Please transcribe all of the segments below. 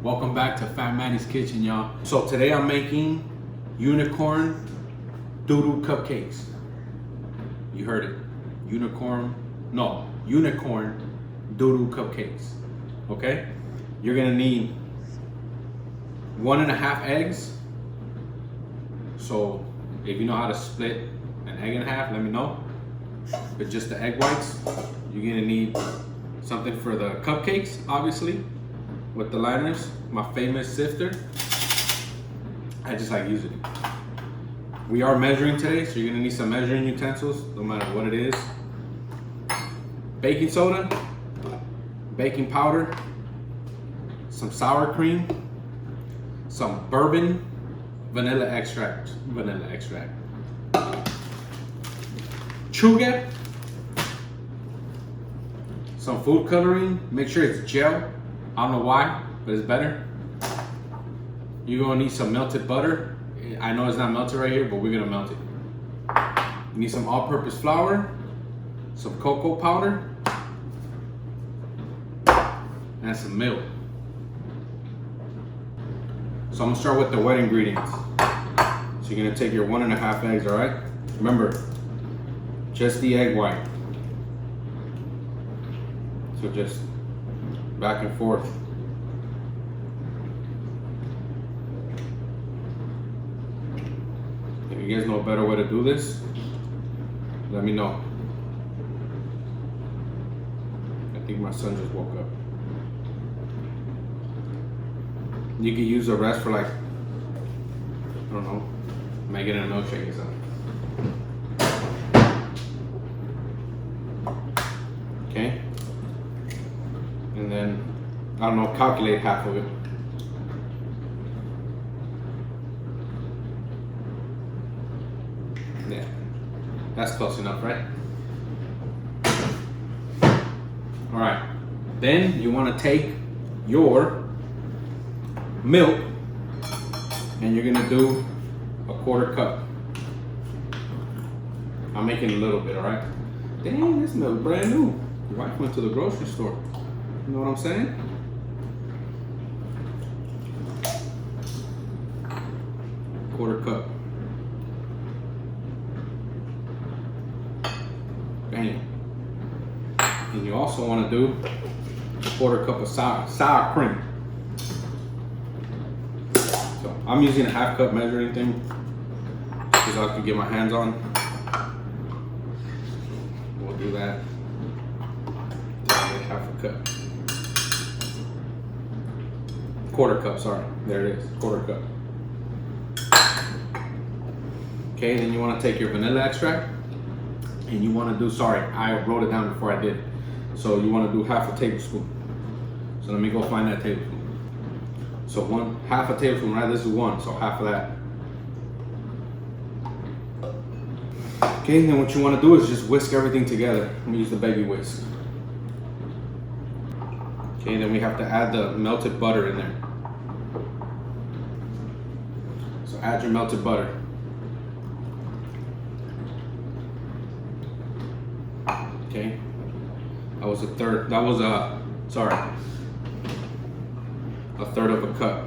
Welcome back to Fat Manny's Kitchen, y'all. So today I'm making unicorn doodle cupcakes. You heard it. Unicorn doodle cupcakes. Okay? You're gonna need 1.5 eggs. So if you know how to split an egg in half, let me know. But just the egg whites, you're gonna need something for the cupcakes, obviously, with the liners. My famous sifter. I just like using it. We are measuring today, so you're gonna need some measuring utensils, no matter what it is. Baking soda, baking powder, some sour cream, some bourbon, vanilla extract, sugar, some food coloring. Make sure it's gel. I don't know why, but it's better. You're gonna need some melted butter. I know it's not melted right here, but we're gonna melt it. You need some all-purpose flour, some cocoa powder, and some milk. So I'm gonna start with the wet ingredients. So you're gonna take your 1.5 eggs, all right? Remember, just the egg white. So just back and forth. If you guys know a better way to do this, let me know. I think my son just woke up. You can use the rest for, like, I don't know, making a milkshake or something. Okay? And then, I don't know, calculate half of it. Yeah, that's close enough, right? All right, then you want to take your milk and you're gonna do a 1/4 cup. I'm making a little bit, all right? Dang, this milk brand new. Your wife went to the grocery store. You know what I'm saying? Quarter cup. Bam. And you also want to do a 1/4 cup of sour cream. So I'm using a 1/2 cup measuring thing because I can get my hands on. We'll do that. 1/2 cup. 1/4 cup, sorry. There it is, 1/4 cup. Okay, then you want to take your vanilla extract and you want to do, sorry, I wrote it down before I did. So you want to do 1/2 tablespoon. So let me go find that tablespoon. So 1/2 tablespoon, right? This is 1, so half of that. Okay, then what you want to do is just whisk everything together. I'm gonna use the baby whisk. Okay, then we have to add the melted butter in there. So add your melted butter. Okay, that was a third of a cup.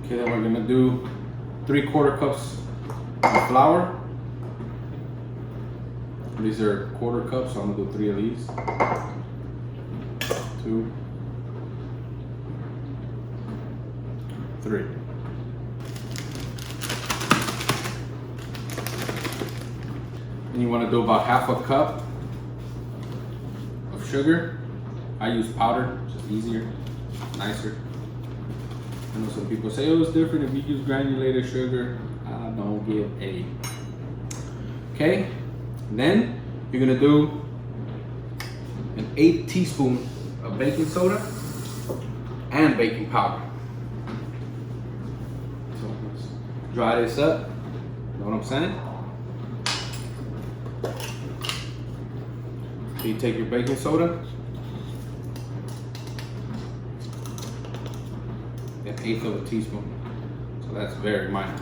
Okay, then we're gonna do 3/4 cups of flour. These are 1/4 cups, so I'm gonna do 3 of these. 2, 3. And you want to do about 1/2 cup of sugar. I use powder, just easier, nicer. I know some people say, oh, it's different if you use granulated sugar. I don't give a. Okay, and then you're gonna do an 1/8 teaspoon of baking soda and baking powder. So let's dry this up. Know what I'm saying? So you take your baking soda, an 1/8 of a teaspoon. So that's very minor.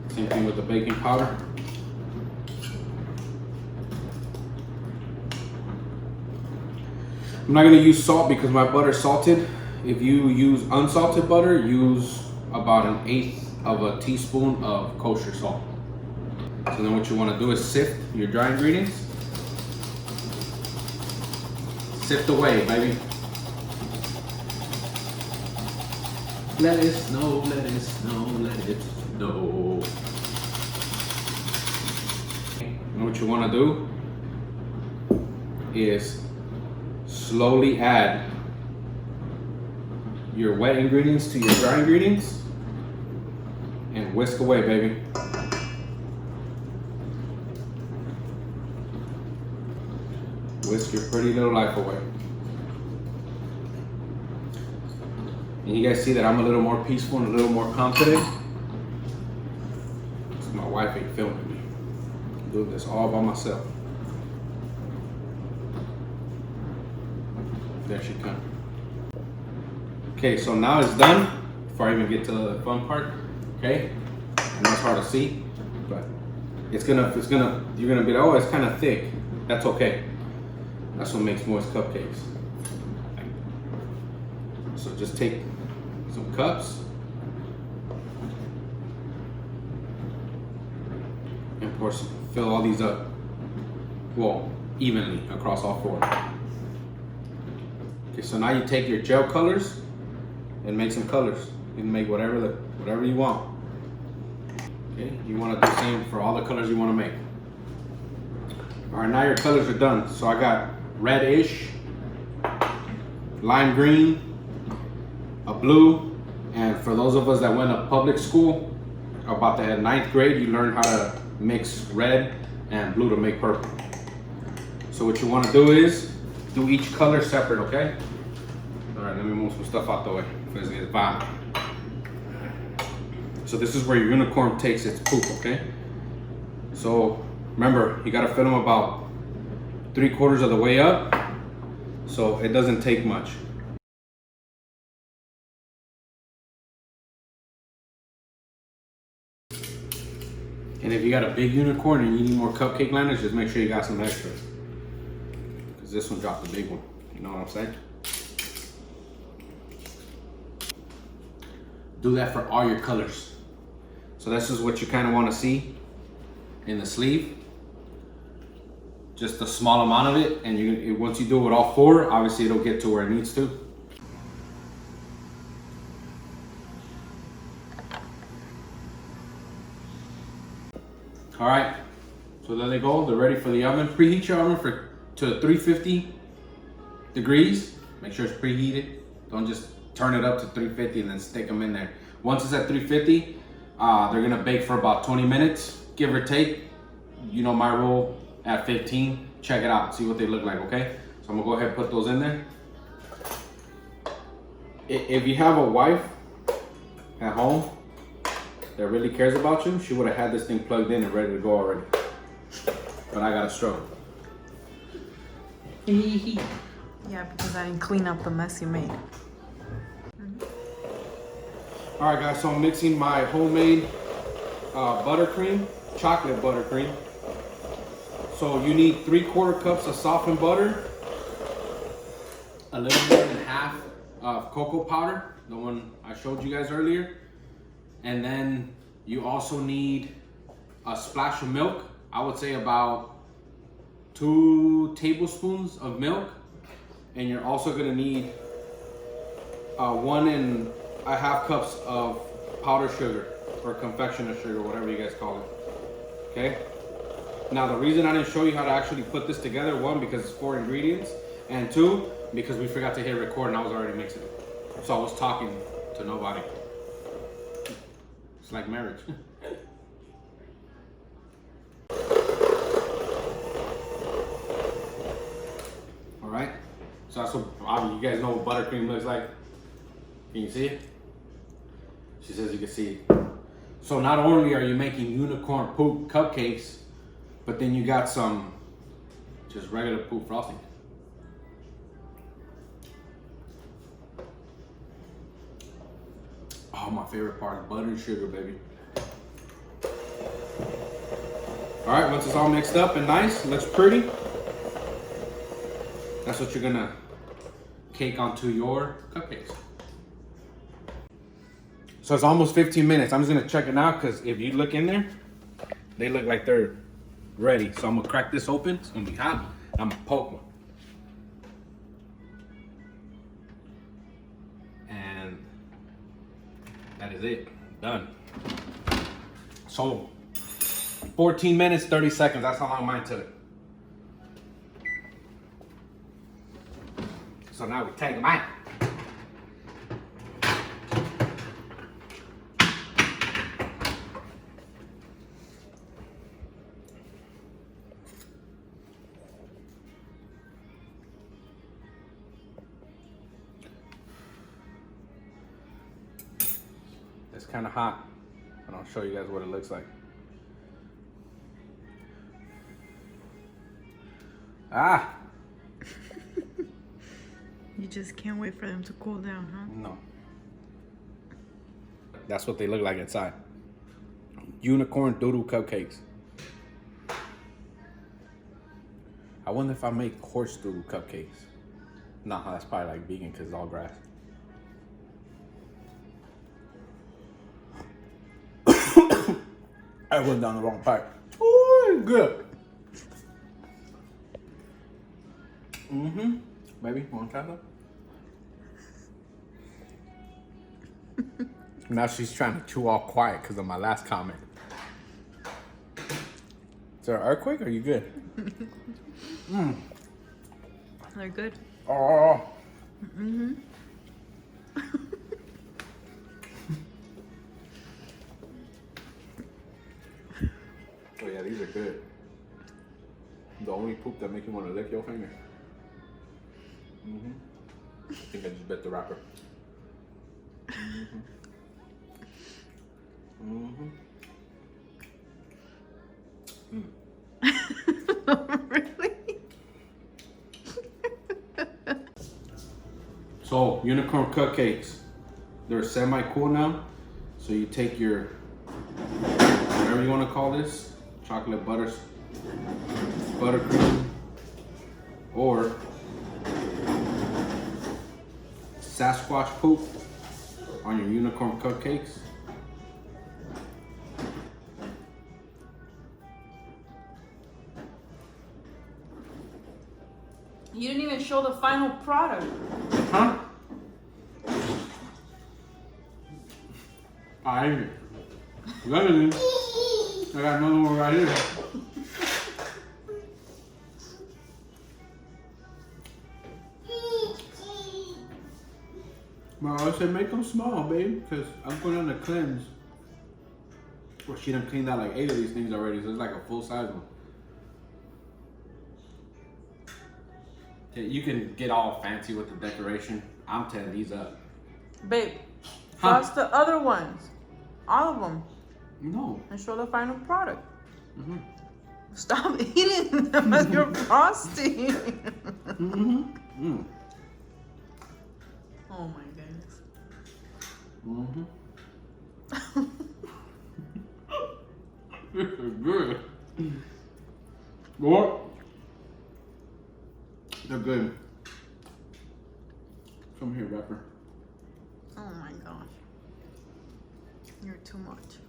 Same thing with the baking powder. I'm not gonna use salt because my butter's salted. If you use unsalted butter, use about 1/8 of a teaspoon of kosher salt. So then what you wanna do is sift your dry ingredients. Sift away, baby. Let it snow, let it snow, let it snow. And what you wanna do is slowly add your wet ingredients to your dry ingredients and whisk away, baby. Whisk your pretty little life away. And you guys see that I'm a little more peaceful and a little more calm today? Because my wife ain't filming me. I'm doing this all by myself. There she comes. Okay, so now it's done. Before I even get to the fun part, okay? I know it's hard to see, but you're gonna be like, oh, it's kind of thick. That's okay. That's what makes moist cupcakes. So just take some cups and fill all these up, well, evenly across all 4. Okay, so now you take your gel colors and make some colors. You can make whatever you want. Okay, you want to do the same for all the colors you want to make. All right, now your colors are done. So I got reddish, lime green, a blue, and for those of us that went to public school, about the 9th grade, you learn how to mix red and blue to make purple. So what you want to do is do each color separate, okay? All right, let me move some stuff out the way because it's violent. So this is where your unicorn takes its poop, okay? So remember, you gotta fill them about 3/4 of the way up, so it doesn't take much. And if you got a big unicorn and you need more cupcake liners, just make sure you got some extra. Because this one dropped the big one. You know what I'm saying? Do that for all your colors. So this is what you kind of want to see in the sleeve. Just a small amount of it, and once you do it with all 4, obviously it'll get to where it needs to. All right, so there they go. They're ready for the oven. Preheat your oven to 350 degrees. Make sure it's preheated. Don't just turn it up to 350 and then stick them in there. Once it's at 350, they're gonna bake for about 20 minutes, give or take. You know my rule at 15. Check it out, see what they look like, okay? So I'm gonna go ahead and put those in there. If you have a wife at home that really cares about you, she would have had this thing plugged in and ready to go already. But I gotta struggle. Yeah, because I didn't clean up the mess you made. All right, guys, so I'm mixing my homemade buttercream, chocolate buttercream. So you need 3/4 cups of softened butter, a little more than half of cocoa powder, the one I showed you guys earlier. And then you also need a splash of milk. I would say about 2 tablespoons of milk. And you're also gonna need 1 1/2 cups of powdered sugar or confectioner sugar, whatever you guys call it, okay? Now the reason I didn't show you how to actually put this together, 1, because it's 4 ingredients, and 2, because we forgot to hit record and I was already mixing it. So I was talking to nobody. It's like marriage. All right, so that's what, you guys know what buttercream looks like. Can you see it? She says you can see it. So not only are you making unicorn poop cupcakes, but then you got some just regular poop frosting. Oh, my favorite part is butter and sugar, baby. All right, once it's all mixed up and nice, looks pretty, that's what you're gonna cake onto your cupcakes. So it's almost 15 minutes. I'm just gonna check it now because if you look in there, they look like they're ready. So I'm gonna crack this open. It's gonna be hot. I'm gonna poke one. And that is it. Done. So 14 minutes, 30 seconds. That's how long mine took. So now we take them out. It's kind of hot, and I'll show you guys what it looks like. Ah! You just can't wait for them to cool down, huh? No. That's what they look like inside. Unicorn doodle cupcakes. I wonder if I make horse doodle cupcakes. Nah, that's probably like vegan because it's all grass. I went down the wrong pipe. Ooh, good. Mm-hmm. Baby, want to try that? Now she's trying to chew all quiet because of my last comment. Is there an earthquake or are you good? They're good. Oh. Mm-hmm. Oh yeah, these are good. The only poop that makes you want to lick your finger. I think I just bit the wrapper. Really? So, unicorn cupcakes. They're semi-cool now. So you take your, whatever you want to call this, chocolate buttercream, or Sasquatch poop on your unicorn cupcakes. You didn't even show the final product. Huh? I ate it. Got it in. I got another one right here. Well, I said make them small, babe, because I'm going on a cleanse. Well, she done cleaned out like 8 of these things already, so it's like a full size one. Yeah, you can get all fancy with the decoration. I'm tearing these up. Babe, Huh? toss the other ones. All of them. No. And show the final product. Stop eating them as you're frosting. Oh my goodness. This is good. What? They're good. Come here, rapper. Oh my gosh. You're too much.